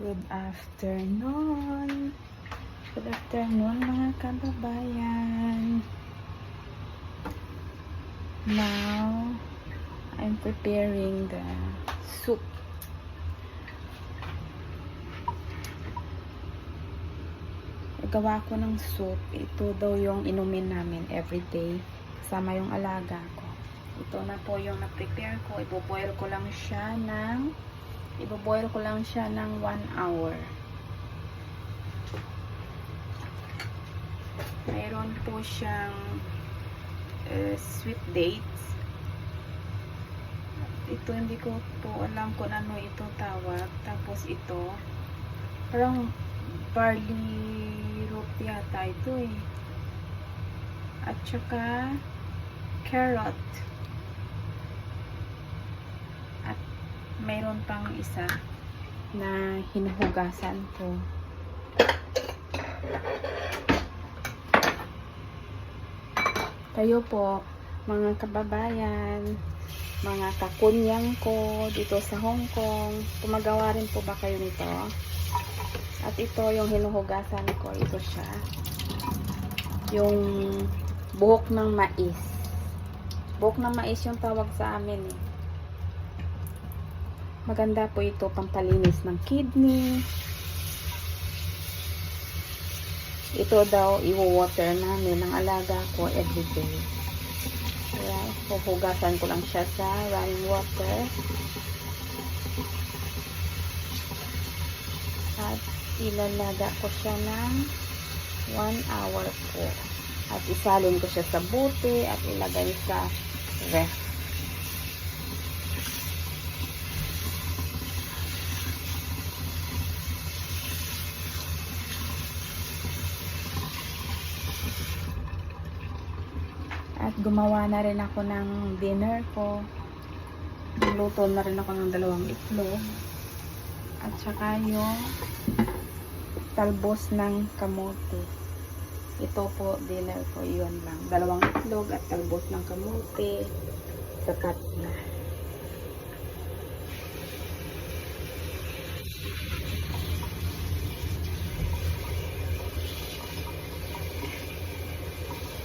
Good afternoon. Good afternoon mga kababayan. Now, I'm preparing the soup. Gawa ko ng soup. Ito daw yung inumin namin everyday. Kasama yung alaga ko. Ito na po yung na-prepare ko. Ibo-boil ko lang siya ng 1 hour. Mayroon po siyang sweet dates. Ito hindi ko po alam kung ano ito tawag. Tapos ito parang barley root yata ito eh. At saka carrot. At mayroon pang isa na hinuhugasan ko. Kayo po, mga kababayan, mga kakunyang ko dito sa Hong Kong, gumagawa rin po ba kayo nito? At ito yung hinuhugasan ko, ito siya. Yung buhok ng mais. Buhok ng mais yung tawag sa amin eh. Maganda po ito pampalinis ng kidney. Ito daw i-water namin ng alaga ko everyday. Kaya huhugasan ko lang siya sa running water. At ilalaga ko siya ng 1 hour po. At isalin ko siya sa bote at ilagay sa ref. At gumawa na rin ako ng dinner ko. Nagluto na rin ako ng 2 itlog. At saka yung talbos ng kamote. Ito po, dinner ko. Yun lang. 2 itlog at talbos ng kamote. Sakat na.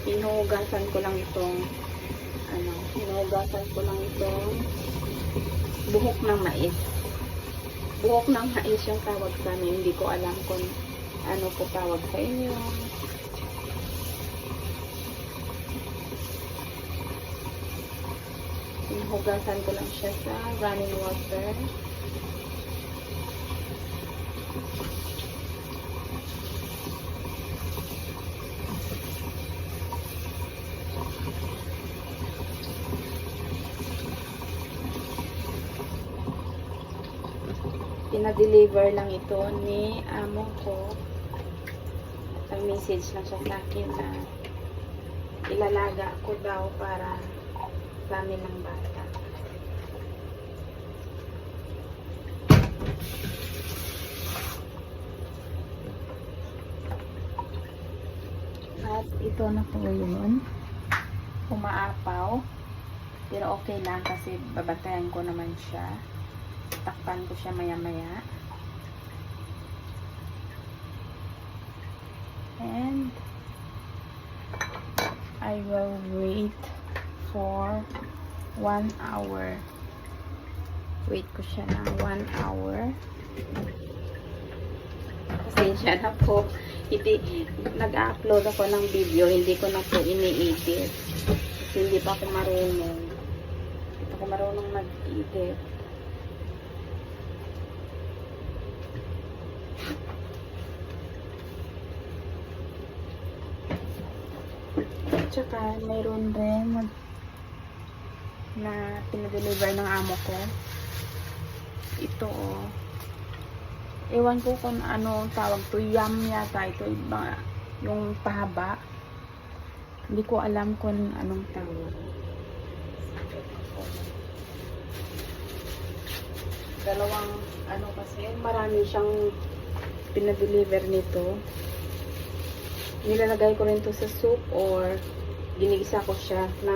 Hinuhugasan ko lang itong buhok ng mais. Buhok ng mais yung tawag sa amin. Hindi ko alam kung ano po tawag sa inyo. Hinuhugasan ko lang siya sa running water. Pina-deliver lang ito ni amo ko. Ang message lang siya sa akin na ilalaga ko daw para sa amin ng bata. At ito na po yun. Umaapaw. Pero okay lang kasi babantayan ko naman siya. Takpan ko siya maya-maya. And I will wait for 1 hour. Wait ko siya ng 1 hour. Pasensya na po. Nag-upload ako ng video. Hindi ko na po ini-edit. Kasi hindi pa ako marunong. Hindi pa ako marunong mag-edit. Tsaka mayroon rin na pinadeliver ng amo ko. Ito oh. Ewan ko kung ano tawag to. Yam yata ito. Yung pahaba. Hindi ko alam kung anong tawag. Dalawang ano kasi. Marami siyang pinadeliver nito. Nilalagay ko rin to sa soup or ginigisa ko siya na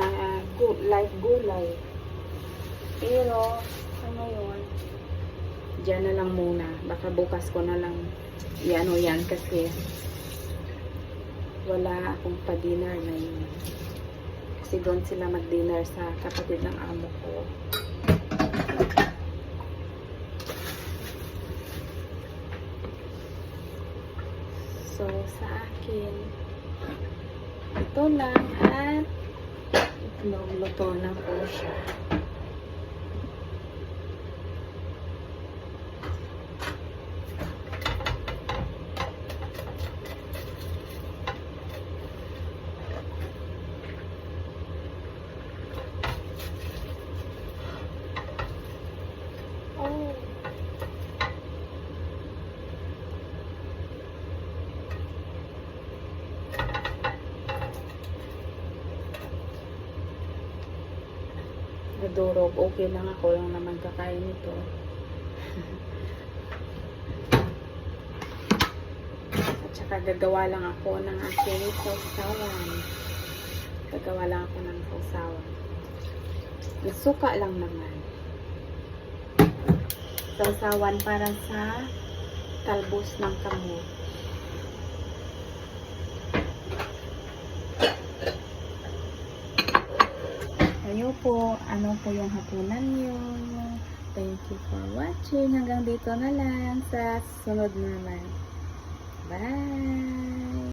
live gulay. Pero, ano yun? Diyan na lang muna. Baka bukas ko na lang i-ano yan kasi wala akong pa-dinner na yun. Kasi doon sila mag-dinner sa kapatid ng amo ko. So, sa akin, ito lang at luto na po siya. Oh. Nadurog, okay lang, ako lang naman kakain nito. At saka gagawa lang ako ng aking sausawan. Gagawa lang ako ng sausawan. Suka lang naman. Sausawan para sa talbos ng kamot. Kayo po, ano po yung hapunan nyo? Thank you for watching. Hanggang dito na lang sa sunod naman. Bye!